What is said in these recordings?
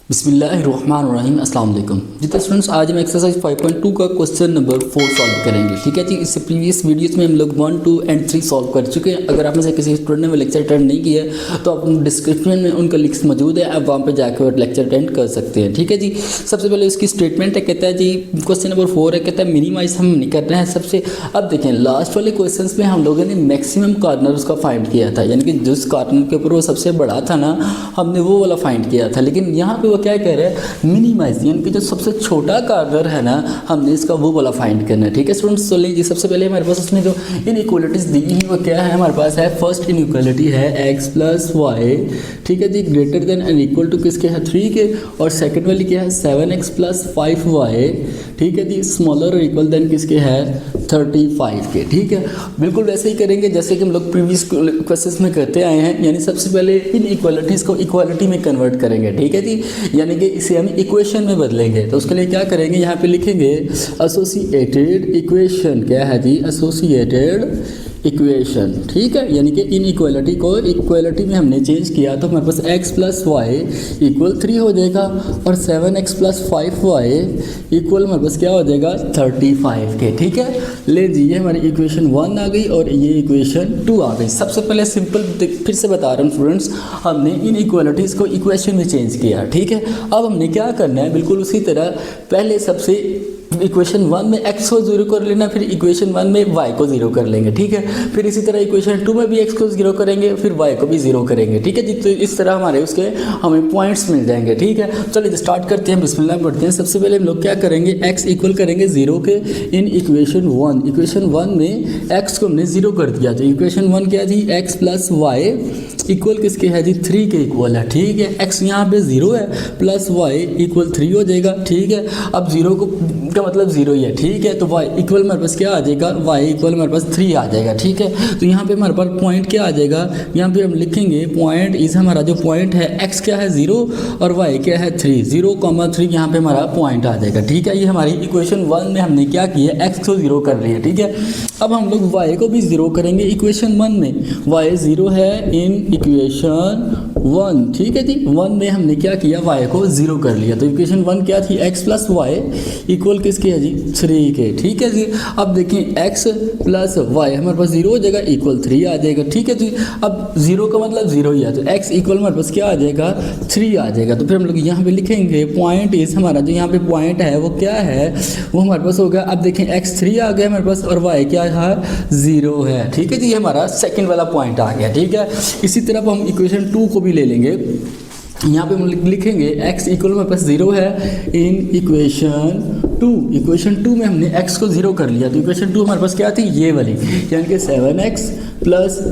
बिस्मिल्लाहिर्रहमानिर्रहीम अस्सलाम वालेकुम। जी तो स्टूडेंट्स, आज हम एक्सरसाइज 5.2 का क्वेश्चन नंबर 4 सॉल्व करेंगे। ठीक है जी। इससे प्रीवियस वीडियोस में हम लोग 1, 2 एंड 3 सॉल्व कर चुके हैं। अगर आप में से किसी स्टूडेंट ने वो लेक्चर अटेंड नहीं किया है तो आप डिस्क्रिप्शन में उनका लिंक्स मौजूद है, आप वहाँ पर जाकर लेक्चर अटेंड कर सकते हैं। ठीक है जी। सबसे पहले इसकी स्टेटमेंट है, कहता है जी क्वेश्चन नंबर 4 है, कहता है मिनिमाइज हम नहीं कर रहे हैं सबसे। अब देखें लास्ट वाले क्वेश्चन में हम लोगों ने मैक्सिमम कॉर्नर उसका फाइंड किया था, यानी कि जिस कॉर्नर के ऊपर वो सबसे बड़ा था ना, हमने वो वाला फाइंड किया था। लेकिन यहाँ पे वो क्या कह रहे हैं, मिनिमाइज, यानी कि जो सबसे छोटा कॉर्नर है ना, हमने इसका वो वाला फाइंड करना है। ठीक है स्टूडेंट्स, तो लीजिए सबसे पहले हमारे पास उसने जो इनइक्वालिटीज दी है वो क्या है, हमारे पास है फर्स्ट इनइक्वालिटी है x + y। ठीक है जी, greater than and equal to किसके है 3 के, और सेकंड वाली क्या है 7x + 5y। ठीक है जी, स्मॉलर और इक्वल देन किसके है 35 के। ठीक है, बिल्कुल वैसे ही करेंगे जैसे कि हम लोग प्रीवियस क्वेश्चंस में करते आए हैं, यानी सबसे पहले इन इक्वालिटीज़ को इक्वालिटी में कन्वर्ट करेंगे। ठीक है जी, यानी कि इसे हम इक्वेशन में बदलेंगे। तो उसके लिए क्या करेंगे, यहाँ पे लिखेंगे एसोसिएटेड इक्वेशन। क्या है जी, एसोसिएटेड इक्वेशन। ठीक है, यानी कि इन इक्वालिटी को इक्वालिटी में हमने चेंज किया तो हमारे पास x + y = 3 हो जाएगा, और 7x + 5y = हमारे पास क्या हो जाएगा 35 के। ठीक है, ले जी ये हमारी इक्वेशन 1 आ गई और ये इक्वेशन 2 आ गई। सबसे पहले सिंपल फिर से बता रहा हूँ स्टूडेंट्स, हमने इन इक्वालिटीज़ को इक्वेशन में चेंज किया। ठीक है, अब हमने क्या करना है, बिल्कुल उसी तरह पहले सबसे इक्वेशन 1 में x को 0 कर लेना, फिर इक्वेशन 1 में y को 0 कर लेंगे। ठीक है, फिर इसी तरह इक्वेशन 2 में भी x को 0 करेंगे, फिर y को भी 0 करेंगे। ठीक है जी, तो इस तरह हमारे उसके हमें पॉइंट्स मिल जाएंगे। ठीक है, चलिए स्टार्ट करते हैं, बिस्मिल्लाह पढ़ते हैं। सबसे पहले हम लोग क्या करेंगे, x इक्वल करेंगे 0 के इन इक्वेशन 1। इक्वेशन 1 में x को हमने 0 कर दिया, तो इक्वेशन 1 क्या थी, x + y इक्वल किसके है जी 3 के इक्वल है। ठीक है, x यहाँ पे 0 है, प्लस y = 3 हो जाएगा। ठीक है, अब 0 का मतलब 0 ही है। ठीक है, तो y इक्वल हमारे पास क्या आ जाएगा, y इक्वल हमारे पास 3 आ जाएगा। ठीक है, तो यहाँ पे हमारे पास पॉइंट क्या आ जाएगा, यहाँ पे हम लिखेंगे पॉइंट इस हमारा जो पॉइंट है x क्या है 0 और y क्या है 3, 0,3 यहाँ पे हमारा पॉइंट आ जाएगा। ठीक है, ये हमारी इक्वेशन 1 में हमने क्या किया, x को 0 कर लिया। ठीक है, अब हम लोग y को भी 0 करेंगे इक्वेशन 1 में। y 0 है इन इक्वेशन 1। ठीक है जी, 1 में हमने क्या किया, y को 0 कर लिया। तो इक्वेशन 1 क्या थी, x + y इक्वल किसके है जी 3 के। ठीक है जी, अब देखें x + y हमारे पास 0 हो जाएगा, इक्वल 3 आ जाएगा। ठीक है जी, अब 0 का मतलब 0 ही है, तो x इक्वल हमारे पास क्या आ जाएगा 3 आ जाएगा। तो फिर हम लोग यहाँ पे लिखेंगे पॉइंट इस हमारा जो यहाँ पे पॉइंट है वो क्या है, वो हमारे पास होगा। अब देखें x 3 आ गया हमारे पास और y क्या है 0 है। ठीक है जी, ये हमारा सेकेंड वाला पॉइंट आ गया। ठीक है, इसी तरह हम इक्वेशन 2 को भी ले लेंगे। यहाँ पे हम लिखेंगे x इक्वल हमारे पास 0 है इन इक्वेशन 2। इक्वेशन 2 में हमने x को 0 कर लिया, तो इक्वेशन 2 हमारे पास क्या थी, ये वाली, यानी कि 7x +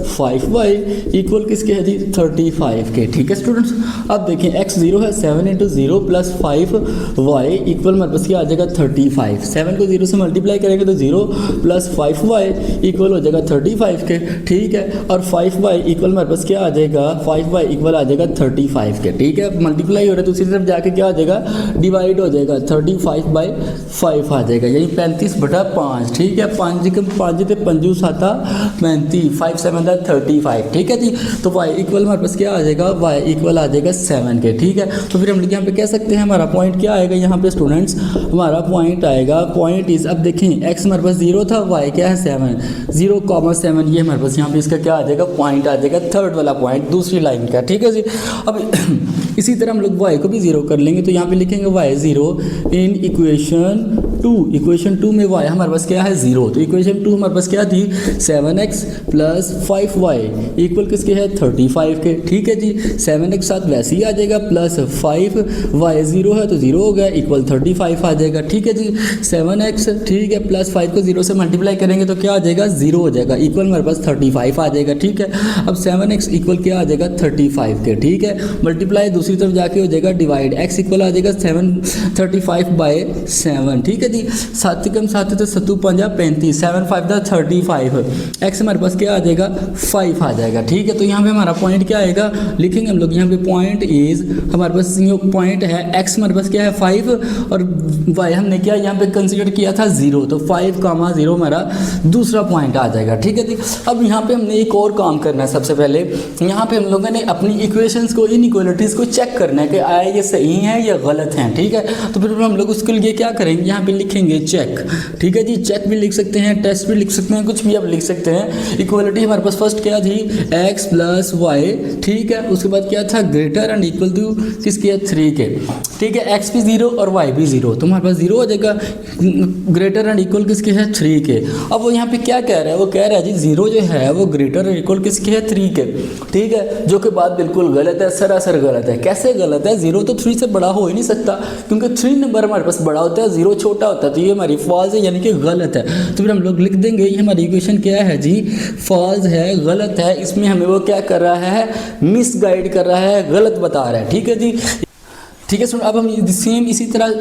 5y इक्वल किसके है जी 35 के। ठीक है स्टूडेंट्स, अब देखें x 0 है, 7 × 0 + 5y इक्वल हमारे पास क्या आ जाएगा 35। 7 को 0 से मल्टीप्लाई करेंगे तो 0 + 5y इक्वल हो जाएगा 35 के। ठीक है, और 5y इक्वल हमारे पास क्या आ जाएगा, 5y इक्वल आ जाएगा 35 के। ठीक है, मल्टीप्लाई हो रहा है तो उसी तरफ जाके क्या आ जाएगा, डिवाइड हो जाएगा, 35/5 आ जाएगा, यही 35/5। ठीक है, 5 के 5 ते 5 7 35, 5 7 35। ठीक है जी, तो y इक्वल हमारे पास क्या आ जाएगा, y इक्वल आ जाएगा 7 के। ठीक है, तो फिर हम लोग यहाँ पे कह सकते हैं हमारा पॉइंट क्या आएगा, यहाँ पे स्टूडेंट्स हमारा पॉइंट आएगा, पॉइंट इज, अब देखें x हमारे पास 0 था, y क्या है 7, 0,7, ये हमारे पास यहाँ पे इसका क्या आ जाएगा, पॉइंट आ जाएगा, थर्ड वाला पॉइंट दूसरी लाइन का। ठीक है जी, अब इसी तरह हम लोग y को भी 0 कर लेंगे, तो यहाँ पे लिखेंगे y 0 इन इक्वेशन 2। इक्वेशन 2 में y हमारे पास क्या है 0, तो इक्वेशन 2 हमारे पास क्या थी 7x + 5y इक्वल किसके है 35 के। ठीक है जी, 7x साथ वैसे ही आ जाएगा, प्लस 5y 0 है तो 0 हो गया, इक्वल 35 आ जाएगा। ठीक है जी, 7x ठीक है प्लस 5 को 0 से मल्टीप्लाई करेंगे तो क्या आ जाएगा 0 हो जाएगा, इक्वल हमारे पास 35 आ जाएगा। ठीक है, अब 7x इक्वल क्या आ जाएगा 35 के। ठीक है, मल्टीप्लाई दूसरी तरफ जाके हो जाएगा डिवाइड, x इक्वल आ जाएगा 35/7। ठीक है जी, जी। 7 कम 7 तो 7 5 35, 7 5 दा 35, एक्स हमारे पास क्या आ जाएगा 5 आ जाएगा। ठीक है, तो यहाँ पे हमारा पॉइंट क्या आएगा, लिखेंगे हम लोग यहाँ पे पॉइंट इज, हमारे पास पॉइंट है एक्स हमारे पास क्या है 5 और वाई हमने क्या यहाँ पे कंसीडर किया था 0, तो 5,0 हमारा दूसरा पॉइंट आ जाएगा। ठीक है जी। अब यहाँ पे हमने एक और काम करना है। सबसे पहले यहाँ पे हम लोगों ने अपनी इक्वेशंस को, इनइक्वालिटीज़ को चेक करना है कि आया ये सही है या गलत हैं। ठीक है, तो फिर हम लोग उसके लिए क्या करेंगे, यहाँ पे लिखेंगे चेक। ठीक है जी, चेक भी लिख सकते हैं, टेस्ट भी लिख सकते हैं, कुछ भी आप लिख सकते हैं। इक्वालिटी हमारे पास फर्स्ट क्या थी, एक्स प्लस वाई। ठीक है, उसके बाद क्या था, ग्रेटर एंड इक्वल टू किसके, 3 के। ठीक है, एक्स भी 0 और वाई भी 0, तो हमारे पास 0 हो जाएगा। ग्रेटर एंड इक्वल किसके है, 3 के। अब वो यहाँ पे क्या कह रहा है, वो कह रहा है जी 0 जो है वो ग्रेटर एंड इक्वल किसके है, 3 के। ठीक है, जो कि बात बिल्कुल गलत है, सरासर गलत है। कैसे गलत है, 0 तो 3 से बड़ा हो ही नहीं सकता, क्योंकि 3 नंबर हमारे पास बड़ा होता है, 0 छोटा होता है, तो ये हमारी फॉल्स है, यानी कि गलत है। तो फिर हम लोग लिख देंगे ये हमारी इक्वेशन क्या है जी, फॉल्स है, गलत है। इसमें हमें वो क्या कर रहा है, मिस गाइड कर रहा है, गलत बता रहा है। ठीक है जी। ठीक है, सुन, अब हम सेम इसी तरह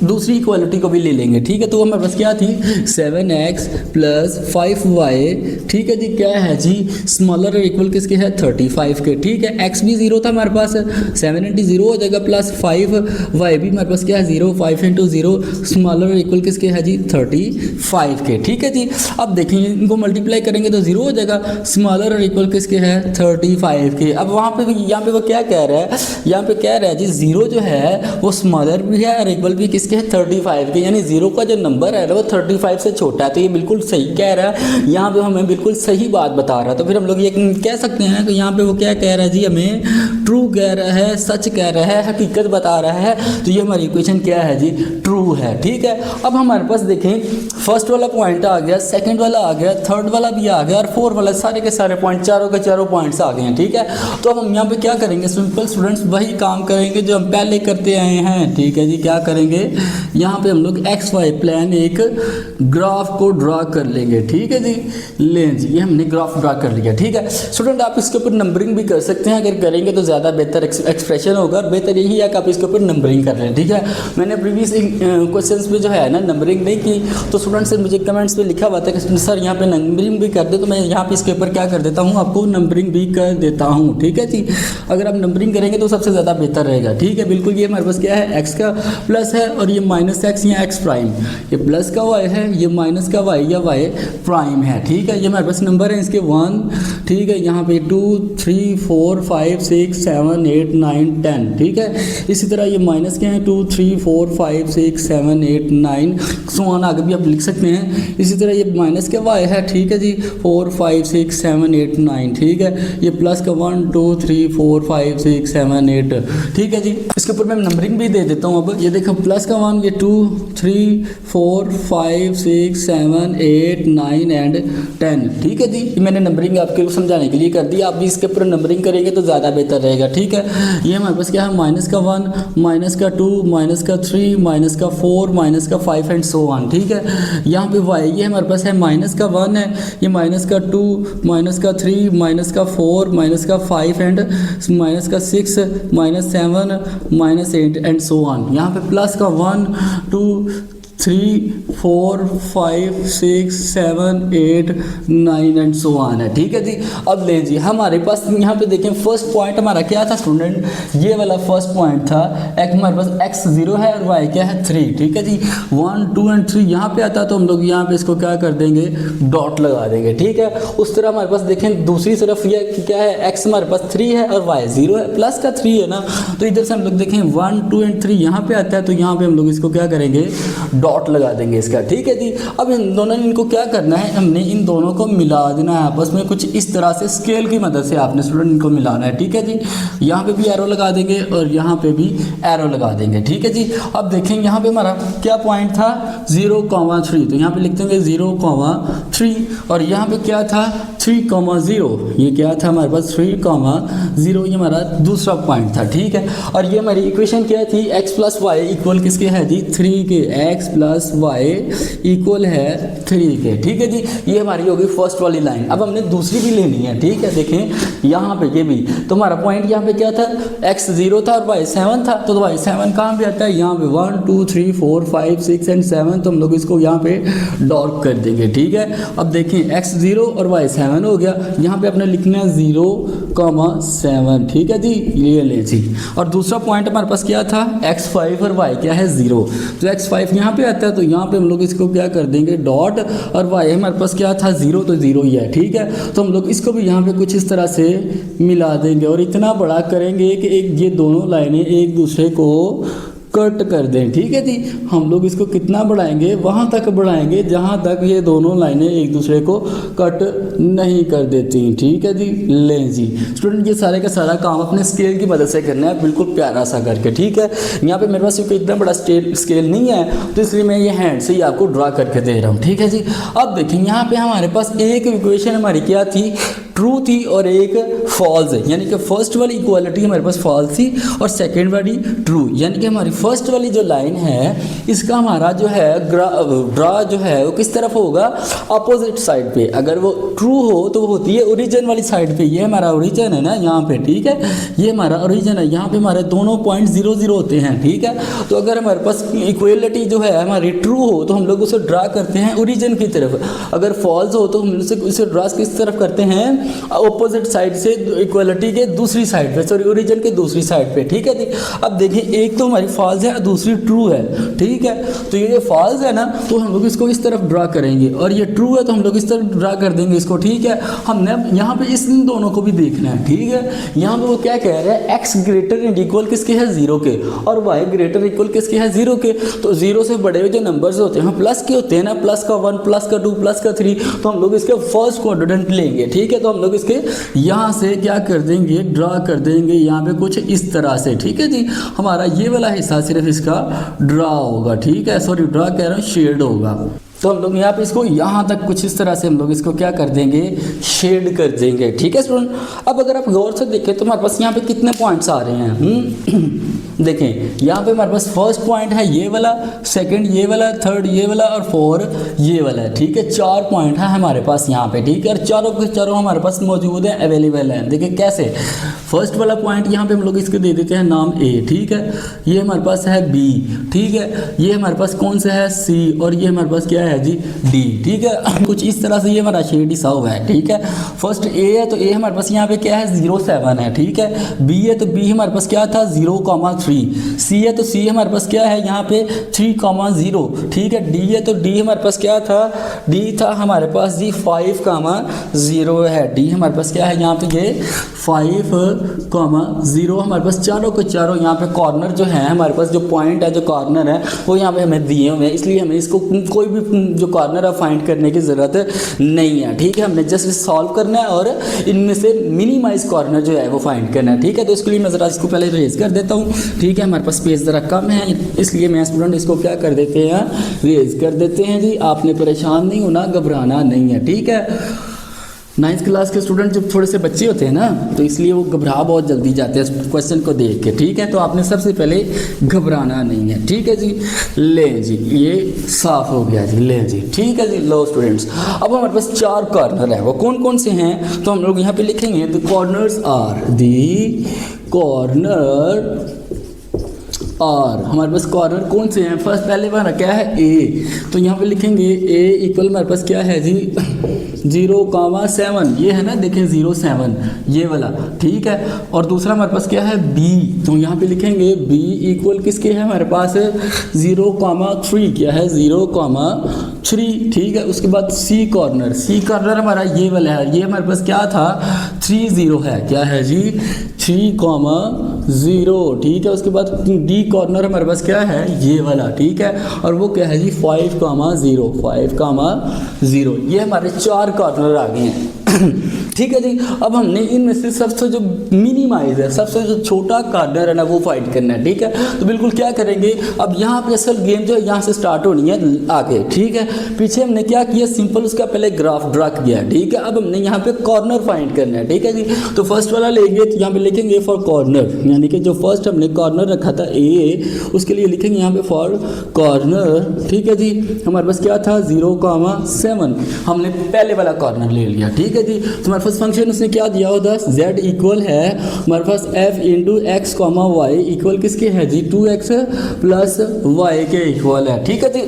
दूसरी इक्वालिटी को भी ले लेंगे। ठीक है, तो हमारे पास क्या थी, 7x प्लस 5y। ठीक है जी, क्या है जी, स्मॉलर इक्वल किसके है, 35 के। ठीक है, x भी 0 था हमारे पास, 7 इंटू 0 हो जाएगा प्लस 5y भी हमारे पास क्या है 0, 5 इंटू 0 स्मॉलर इक्वल किसके है जी, 35 के। ठीक है जी। अब देखेंगे इनको मल्टीप्लाई करेंगे तो 0 हो जाएगा, स्मॉलर इक्वल किसके है, 35 के। अब वहाँ पे यहाँ पे वो क्या कह रहा है, यहाँ पे कह रहा है जी 0 जो है वो स्मॉलर भी है और इक्वल भी किसके है, 35 के। यानी 0 का जो नंबर है वो 35 से छोटा है, तो ये बिल्कुल सही कह रहा है, यहाँ पे हमें बिल्कुल सही बात बता रहा है। तो फिर हम लोग ये कह सकते हैं कि यहाँ पे वो क्या कह रहा है जी, हमें ट्रू कह रहा है, सच कह रहा है, हकीकत बता रहा है। तो ये हमारी इक्वेशन क्या है जी, ट्रू है। ठीक है, अब हमारे पास देखें फर्स्ट वाला पॉइंट आ गया, सेकंड वाला आ गया, थर्ड वाला भी आ गया और फोर्थ वाला, सारे के सारे पॉइंट, चारों के चारों पॉइंट्स आ गए हैं। ठीक है, तो अब हम यहाँ पे क्या करेंगे, सिंपल स्टूडेंट्स वही काम करेंगे जो हम पहले करते आए हैं। ठीक है जी, क्या करेंगे, यहाँ पे हम लोग XY प्लान एक ग्राफ को ड्रा कर लेंगे। ठीक है जी, लें जी, ये हमने ग्राफ ड्रा कर लिया। ठीक है स्टूडेंट, आप इसके ऊपर नंबरिंग भी कर सकते हैं, अगर करेंगे तो ज़्यादा बेहतर एक्सप्रेशन होगा। बेहतर यही है कि आप इसके ऊपर नंबरिंग कर लें। ठीक है, मैंने प्रीवियस क्वेश्चंस में जो है ना नंबरिंग नहीं की, तो स्टूडेंट्स से मुझे कमेंट्स में लिखा हुआ था कि सर यहाँ पे नंबरिंग भी कर दे, तो मैं यहाँ पे इसके ऊपर क्या कर देता हूँ, आपको नंबरिंग भी कर देता हूँ। ठीक है जी, अगर आप नंबरिंग करेंगे तो सबसे ज़्यादा बेहतर रहेगा। ठीक है, बिल्कुल। ये हमारे पास क्या है, x का प्लस है और ये माइनस x या x प्राइम, ये प्लस का y है, ये माइनस का y या y प्राइम है। ठीक है, ये हमारे पास नंबर है इसके 1। ठीक है, यहाँ पे 2 3 4 5 6 7 8 9 10। ठीक है, इसी तरह ये माइनस के हैं 2 3 4 5 6 7 8 9 सो ऑन, आगे भी आप लिख सकते हैं। इसी तरह ये माइनस का y है। ठीक है जी, 4 5 6 7 8 9। ठीक है, ये प्लस का 1 2 3 4 5 6 7 8। ठीक है जी, इसके ऊपर मैं नंबरिंग भी दे देता हूँ। अब ये देखो प्लस का 1, ये 2 3 4 5 6 7 8 9 एंड 10। ठीक है जी, ये मैंने नंबरिंग आपके समझाने के लिए कर दी, आप भी इसके ऊपर नंबरिंग करेंगे तो ज़्यादा बेहतर रहेगा। ठीक है, ये हमारे पास क्या है, माइनस का 1 माइनस का 2 माइनस का 3 माइनस का 4 माइनस का 5 एंड सो ऑन। ठीक है, यहाँ पे y ये हमारे पास है माइनस का 1 है, ये माइनस का 2 माइनस का 3 माइनस का 4 माइनस का 5 एंड माइनस का 6 minus 7 minus 8 and so on. यहाँ पे प्लस का 1 2 3 4 5 6 7 8 9 एंड सो ऑन है। ठीक है जी, अब ले जी हमारे पास यहाँ पे देखें फर्स्ट पॉइंट हमारा क्या था स्टूडेंट, ये वाला फर्स्ट पॉइंट था। एक हमारे पास x 0 है और y क्या है 3। ठीक है जी, 1 2 एंड 3 यहाँ पे आता है, तो हम लोग यहाँ पे इसको क्या कर देंगे, डॉट लगा देंगे। ठीक है, उस तरह हमारे पास देखें दूसरी तरफ ये क्या है, x हमारे पास 3 है और y 0 है, प्लस का 3 है ना, तो इधर से हम लोग देखें 1 2 एंड 3 यहाँ पे आता है, तो यहाँ पे हम लोग इसको क्या करेंगे, डॉट लगा देंगे इसका। ठीक है जी, अब इन दोनों ने इनको क्या करना है, हमने इन दोनों को मिला देना है आपस में, कुछ इस तरह से स्केल की मदद से आपने स्टूडेंट इनको मिलाना है। ठीक है जी, यहाँ पे भी एरो लगा देंगे और यहाँ पे भी एरो लगा देंगे। ठीक है जी, अब देखेंगे यहाँ पे हमारा क्या पॉइंट था 0,3, तो यहाँ पे लिख देंगे 0,3 और यहाँ पे क्या था 3,0, ये क्या था हमारे पास 3,0, ये हमारा दूसरा पॉइंट था, ठीक है। और ये हमारी इक्वेशन क्या थी, x प्लस वाई इक्वल किसके है जी 3 के, x प्लस वाई इक्वल है 3 के, ठीक है जी। ये हमारी होगी फर्स्ट वाली लाइन। अब हमने दूसरी भी लेनी है, ठीक है। देखें यहाँ पे ये भी, तो हमारा पॉइंट यहाँ पे क्या था, x 0 था और y 7 था, तो y 7 कहाँ पे आता है, यहाँ पे 1 2 3 4 5 6 एंड 7, तो हम लोग इसको यहाँ पे डॉट कर देंगे, ठीक है। अब देखें x 0 और y 7 हो गया, यहाँ पे अपने लिखना है 0,7, ठीक है जी, ये ले जी। और दूसरा पॉइंट हमारे पास क्या था, x 5 और y क्या है 0, तो x 5 यहाँ पे आता है, तो यहाँ पे हम लोग इसको क्या कर देंगे डॉट, और y हमारे पास क्या था 0, तो 0 ही है, ठीक है। तो हम लोग इसको भी यहाँ पे कुछ इस तरह से मिला देंगे और इतना बड़ा करेंगे कि एक ये दोनों लाइनें एक दूसरे को कट कर दें, ठीक है जी। हम लोग इसको कितना बढ़ाएंगे, वहाँ तक बढ़ाएंगे जहाँ तक ये दोनों लाइनें एक दूसरे को कट नहीं कर देती, ठीक है जी। लें जी स्टूडेंट, ये सारे का सारा काम अपने स्केल की मदद से करना है, बिल्कुल प्यारा सा करके, ठीक है। यहाँ पे मेरे पास क्योंकि इतना बड़ा स्केल नहीं है, तो इसलिए मैं ये हैंड से ही आपको ड्रा करके दे रहा हूँ, ठीक है जी। अब देखिए यहाँ पे हमारे पास एक इक्वेशन हमारी क्या थी, ट्रू थी और एक फॉल्स है, यानी कि फर्स्ट वाली इक्वालिटी हमारे पास फॉल्स थी और सेकंड वाली ट्रू, यानी कि हमारी फर्स्ट वाली जो लाइन है इसका हमारा जो है ड्रा जो है वो किस तरफ होगा, अपोजिट साइड पे। अगर वो ट्रू हो तो वो होती है ओरिजिन वाली साइड पे, ये हमारा ओरिजिन है ना यहाँ पे, ठीक है, ये हमारा ओरिजिन है, यहाँ पे हमारे दोनों पॉइंट 0 0 होते हैं, ठीक है। तो अगर हमारे पास इक्वालिटी जो है हमारी ट्रू हो तो हम लोग उसे ड्रा करते हैं ओरिजिन की तरफ, अगर फॉल्स हो तो हम उसे ड्रा किस तरफ करते हैं, ऑपोजिट साइड से, इक्वालिटी के दूसरी साइड पे, सॉरी ओरिजिन के दूसरी साइड पे, ठीक है जी। अब देखिए एक तो हमारी फॉल्स है दूसरी ट्रू है, ठीक है। तो ये फॉल्स है ना, तो हम लोग इसको इस तरफ ड्रा करेंगे, और ये ट्रू है तो हम लोग इस तरफ ड्रा कर देंगे इसको, ठीक है। हमने यहाँ पे इस दोनों को भी देखना है, ठीक है। यहाँ पे वो क्या कह रहा है, x ग्रेटर एंड इक्वल किसके है 0 के, और y ग्रेटर इक्वल किसके है 0 के। तो 0 से बड़े हुए जो नंबर्स होते हैं प्लस के होते हैं ना, प्लस का 1 प्लस का 2 प्लस का 3, तो हम लोग इसके फर्स्ट क्वाड्रेंट लेंगे, ठीक है। तो हम लोग इसके यहाँ से क्या कर देंगे, ड्रा कर देंगे यहाँ पे कुछ इस तरह से, ठीक है जी। हमारा ये वाला हिस्सा सिर्फ इसका ड्रा होगा, ठीक है, सॉरी ड्रा कह रहा हूँ, शेड होगा। तो हम लोग यहाँ पे इसको यहाँ तक कुछ इस तरह से हम लोग इसको क्या कर देंगे, शेड कर देंगे, ठीक है स्टूडेंट। अब अगर आप गौर से देखें तो हमारे पास यहाँ पे कितने पॉइंट्स आ रहे हैं, देखें यहाँ पे हमारे पास फर्स्ट पॉइंट है ये वाला, सेकंड ये वाला, थर्ड ये वाला और फोर्थ ये वाला, ठीक है। 4 पॉइंट है हमारे पास यहाँ पे, ठीक है, और चारों के चारों हमारे पास मौजूद है, अवेलेबल है। देखिए कैसे, फर्स्ट वाला पॉइंट यहाँ पे हम लोग इसको दे देते हैं नाम A, ठीक है, ये हमारे पास है B, ठीक है, ये हमारे पास कौन सा है C, और ये हमारे पास क्या है जी D, ठीक है। कुछ इस तरह से ये हमारा शेड ही सा हुआ है, ठीक है। फर्स्ट A है तो A हमारे पास यहाँ पे क्या है 0,7 है, ठीक है। B है तो B हमारे पास क्या था 0,3, C है तो C हमारे पास क्या है यहाँ पे 3,0, ठीक है। D है तो D हमारे पास क्या था, D था हमारे पास जी 5,0 है, D हमारे पास क्या है यहाँ पे ये 5,0 हमारे पास चारों के चारों यहाँ पे कॉर्नर जो है हमारे पास, जो पॉइंट है जो कॉर्नर है वो यहाँ पे हमें दिए हुए हैं, इसलिए हमें इसको कोई भी जो कॉर्नर है फाइंड करने की ज़रूरत नहीं है, ठीक है। हमने जस्ट सॉल्व करना है और इनमें से मिनिमाइज कॉर्नर जो है वो फाइंड करना है, ठीक है। तो इसके लिए मैं ज़रा इसको पहले रेज कर देता हूँ, ठीक है। हमारे पास स्पेस ज़रा कम है, इसलिए मैं स्टूडेंट इसको क्या कर देते हैं, रेज कर देते हैं जी। आपने परेशान नहीं होना, घबराना नहीं है, ठीक है। 9th क्लास के स्टूडेंट जब थोड़े से बच्चे होते हैं ना, तो इसलिए वो घबरा बहुत जल्दी जाते हैं क्वेश्चन को देख के, ठीक है। तो आपने सबसे पहले घबराना नहीं है, ठीक है जी। ले जी, ये साफ हो गया जी, ले जी, ठीक है जी। लो स्टूडेंट्स, अब हमारे पास 4 कॉर्नर है, वो कौन कौन से हैं, तो हम लोग यहाँ पे लिखेंगे the corners are, the corner और हमारे पास कॉर्नर कौन से हैं, फर्स्ट पहले हमारा क्या है A, तो यहाँ पे लिखेंगे A इक्वल हमारे पास क्या है जी 0,7, ये है ना, देखें 0,7 ये वाला, ठीक है। और दूसरा हमारे पास क्या है B, तो यहाँ पे लिखेंगे B इक्वल किसके है हमारे पास 0,3, क्या है 0,3, ठीक है। उसके बाद C कॉर्नर हमारा ये वाला है, ये हमारे पास क्या था 30 है, क्या है जी 3,0, ठीक है। उसके बाद D कॉर्नर हमारे पास क्या है ये वाला, ठीक है, और वो क्या है जी 5,0, ये हमारे 4 कॉर्नर आ गए हैं। ठीक है जी। अब हमने इनमें से सबसे जो मिनिमाइज है, सबसे जो छोटा कॉर्नर है ना, वो फाइंड करना है। ठीक है, तो बिल्कुल क्या करेंगे, अब यहाँ पे असल गेम जो है यहाँ से स्टार्ट होनी है आगे। ठीक है, पीछे हमने क्या किया, सिंपल उसका पहले ग्राफ ड्रा किया। ठीक है, अब हमने यहाँ पे कॉर्नर फाइंड करना है। ठीक है जी, तो फर्स्ट वाला लेंगे तो यहाँ पे लिखेंगे फॉर कॉर्नर, यानी कि जो फर्स्ट हमने कॉर्नर रखा था ए, उसके लिए लिखेंगे यहाँ पे फॉर कॉर्नर। ठीक है जी, हमारे पास क्या था 0,7, हमने पहले वाला कॉर्नर ले लिया। ठीक है जी, तो हमारे पास फंक्शन उसने क्या दिया होता, z इक्वल है हमारे पास f into x comma y equal किसके है जी 2x प्लस वाई के इक्वल है। ठीक है जी।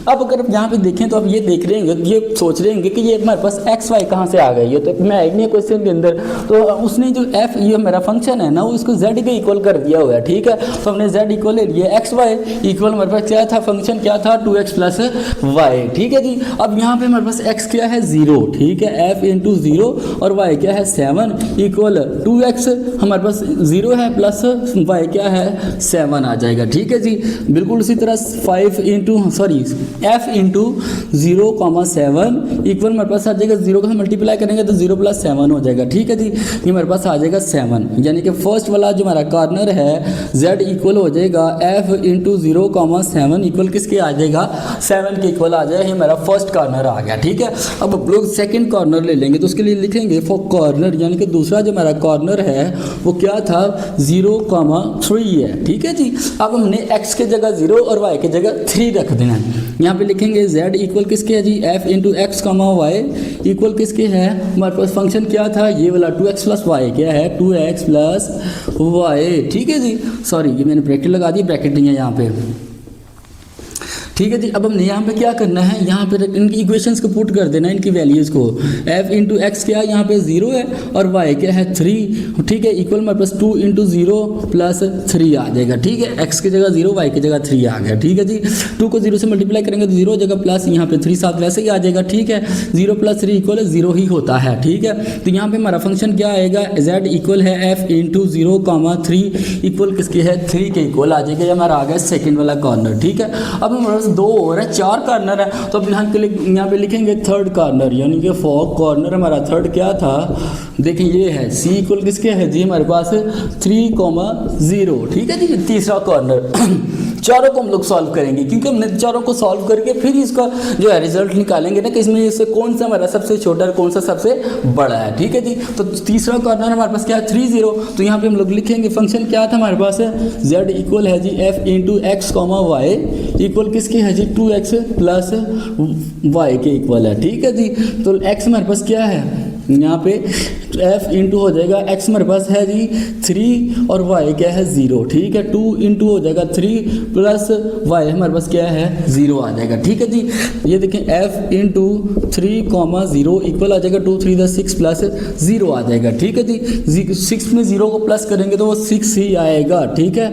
अब अगर यहाँ पे देखें तो आप ये देख रहे होंगे, ये सोच रहे होंगे कि ये हमारे पास एक्स वाई कहाँ से आ गई है, तो मैं आई नहीं क्वेश्चन के अंदर, तो उसने जो f ये मेरा फंक्शन है ना, वो इसको z के इक्वल कर दिया हुआ है। ठीक है, तो हमने z इक्वल ले लिया, एक्स वाई इक्वल हमारे पास क्या था, फंक्शन क्या था 2x प्लस वाई। ठीक है जी, अब यहाँ पे हमारे पास x क्या है 0। ठीक है, f इंटू 0 और y क्या है 7 इक्वल 2x हमारे पास 0 है प्लस y क्या है 7 आ जाएगा। ठीक है जी, बिल्कुल उसी तरह 5 इंटू f इंटू 0,7 इक्वल हमारे पास आ जाएगा 0 का मल्टीप्लाई करेंगे तो 0 प्लस 7 हो जाएगा। ठीक है जी, ये हमारे पास आ जाएगा 7, यानी कि फर्स्ट वाला जो हमारा कॉर्नर है z इक्वल हो जाएगा f इंटू 0,7 इक्वल किसके आ जाएगा 7 के इक्वल आ जाएगा, ये हमारा फर्स्ट कॉर्नर आ गया। ठीक है, अब हम लोग सेकंड कॉर्नर ले लेंगे, तो उसके लिए लिखेंगे फॉर कॉर्नर, यानी कि दूसरा जो हमारा कॉर्नर है वो क्या था 0,3 है। ठीक है जी, अब हमने x के जगह 0 और y के जगह 3 रख देना है। यहाँ पे लिखेंगे z इक्वल किसके है जी f into x comma y equal किसके है, हमारे पास फंक्शन क्या था ये वाला 2x प्लस वाई, क्या है 2x प्लस वाई। ठीक है जी, सॉरी ये मैंने ब्रैकेट लगा दी, ब्रैकेट नहीं है यहाँ पे। ठीक है जी, अब हमने यहाँ पे क्या करना है, यहाँ पे इनकी इक्वेशंस को पुट कर देना, इनकी वैल्यूज़ को। f इंटू एक्स क्या है यहाँ पे 0 है और y क्या है 3। ठीक है, इक्वल हमारे पास 2 इंटू 0 प्लस 3 आ जाएगा। ठीक है, x की जगह 0 y की जगह 3 आ गया। ठीक है जी, 2 को 0 से मल्टीप्लाई करेंगे तो 0 जगह प्लस यहाँ पे 3 साथ वैसे ही आ जाएगा। ठीक है, 0 प्लस 3 इक्वल 0 ही होता है। ठीक है, तो यहाँ पे हमारा फंक्शन क्या आएगा, z इक्वल है f इंटू 0,3 इक्वल किसके है 3 के इक्वल आ जाएगा। ये हमारा आ गया सेकेंड वाला कॉर्नर। ठीक है, अब हमारे 2 और है 4 कॉर्नर है, तो अब यहाँ पे लिखेंगे थर्ड कॉर्नर, यानी कि फोर्थ कॉर्नर हमारा थर्ड क्या था, देखिए ये है c इक्वल किसके है जी हमारे पास 3,0। ठीक है जी, तीसरा कॉर्नर। चारों को हम लोग सॉल्व करेंगे, क्योंकि हमने चारों को सॉल्व करके फिर इसका जो है रिजल्ट निकालेंगे ना कि इसमें इससे कौन सा हमारा सबसे छोटा और कौन सा सबसे बड़ा है। ठीक है जी, तो तीसरा कॉर्नर हमारे पास क्या है 30, तो यहाँ पे हम लोग लिखेंगे फंक्शन क्या था हमारे पास z इक्वल है जी f into x comma y equal किसके है जी 2x प्लस वाई के इक्वल है। ठीक है जी, तो x हमारे पास क्या है यहाँ पे f इंटू हो जाएगा x हमारे पास है जी 3 और y क्या है 0। ठीक है, 2 इंटू हो जाएगा 3 प्लस y हमारे पास क्या है 0 आ जाएगा। ठीक है जी, ये देखें f इंटू 3,0 इक्वल आ जाएगा 2 3 द 6 प्लस 0 आ जाएगा। ठीक है जी, 6 में 0 को प्लस करेंगे तो वो 6 ही आएगा। ठीक है,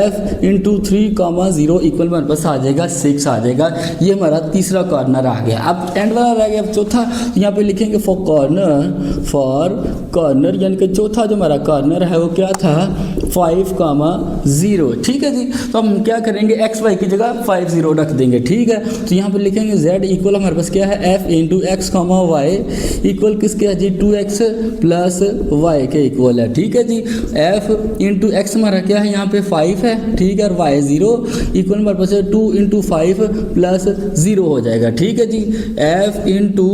f इंटू 3,0 इक्वल हमारे पास आ जाएगा 6 आ जाएगा। ये हमारा तीसरा कॉर्नर आ गया। अब एंड वाला रह गया चौथा, यहाँ पे लिखेंगे फॉर कॉर्नर, यानी कि चौथा जो हमारा कॉर्नर है वो क्या था 5,0। ठीक है जी, तो हम क्या करेंगे x y की जगह 50 रख देंगे। ठीक है, तो यहाँ पे लिखेंगे z इक्वल हमारे पास क्या है f into x comma y equal किसके है जी 2x प्लस वाई के इक्वल है। ठीक है जी, f इंटू एक्स हमारा क्या है यहाँ पे 5 है। ठीक है, और y 0 इक्वल हमारे पास 2 इंटू 5 प्लस 0 हो जाएगा। ठीक है जी, f into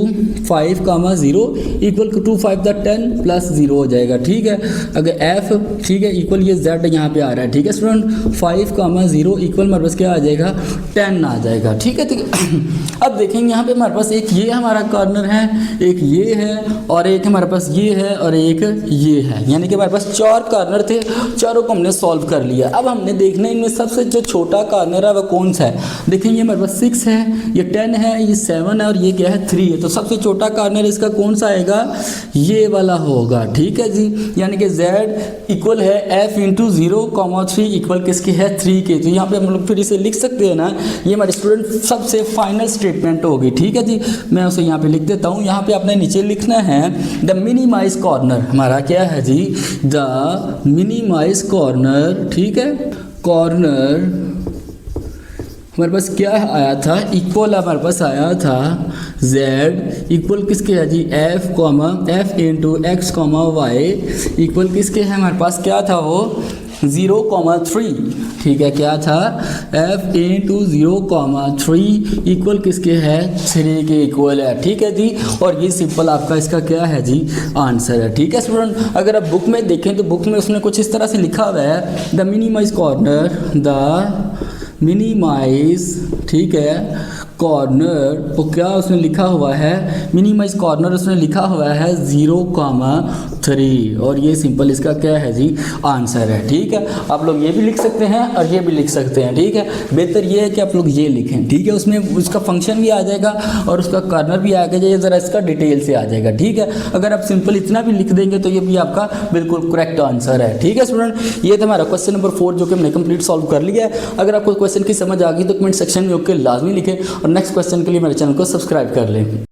5,0 equal to 5 the 10 plus 0 हो जाएगा। ठीक है, अगर f ठीक है इक्वल ये z यहाँ पे आ रहा है। ठीक है स्टूडेंट, 5,0 इक्वल हमारे पास क्या आ जाएगा 10 आ जाएगा। ठीक है, अब देखेंगे यहाँ पे हमारे पास एक ये हमारा कॉर्नर है, एक ये है और एक हमारे पास ये है और एक ये है, यानी कि हमारे पास 4 कॉर्नर थे, चारों को हमने सॉल्व कर लिया। अब हमने देखना है इनमें सबसे जो छोटा कॉर्नर है वह कौन सा है। देखेंगे हमारे पास 6 है, ये 10 है, ये 7 है और ये क्या है 3 है, तो सबसे छोटा कॉर्नर इसका कौन सा आएगा, ये वाला होगा। ठीक है जी, यानी कि z इक्वल है f इंटू 0,3 इक्वल किसके है 3 के, तो यहाँ पे हम लोग फिर इसे लिख सकते हैं ना, ये हमारे स्टूडेंट सबसे फाइनल स्टेटमेंट होगी। ठीक है जी, मैं उसे यहाँ पे लिख देता हूँ। यहाँ पे आपने नीचे लिखना है द मिनिमाइज कॉर्नर, हमारा क्या है जी द मिनिमाइज कॉर्नर। ठीक है, कॉर्नर हमारे पास क्या आया था, इक्वल हमारे पास आया था z इक्वल किसके है जी, f into x y equal किसके है, हमारे पास क्या था वो 0,3, ठीक है, क्या था f इंटू 0,3 इक्वल किसके है 3 के इक्वल है, ठीक है जी। और ये सिंपल आपका इसका क्या है जी आंसर है, ठीक है स्टूडेंट। अगर आप बुक में देखें तो बुक में उसने कुछ इस तरह से लिखा हुआ है द मिनिमाइज कॉर्नर, ठीक है कॉर्नर, तो क्या उसने लिखा हुआ है मिनिमाइज कॉर्नर, उसने लिखा हुआ है 0,3 और ये सिंपल इसका क्या है जी आंसर है, ठीक है। आप लोग ये भी लिख सकते हैं और ये भी लिख सकते हैं, ठीक है। बेहतर ये है कि आप लोग ये लिखें, ठीक है, उसमें उसका फंक्शन भी आ जाएगा और उसका कॉर्नर भी आ जाएगा, ज़रा इसका डिटेल से आ जाएगा, ठीक है। अगर आप सिंपल इतना भी लिख देंगे तो ये भी आपका बिल्कुल करेक्ट आंसर है, ठीक है स्टूडेंट। ये था हमारा क्वेश्चन नंबर 4 जो कि हमने कंप्लीट सॉल्व कर लिया है। अगर आपको क्वेश्चन की समझ आ गई तो कमेंट सेक्शन में ओके लाजमी लिखें और नेक्स्ट क्वेश्चन के लिए मेरे चैनल को सब्सक्राइब कर लें।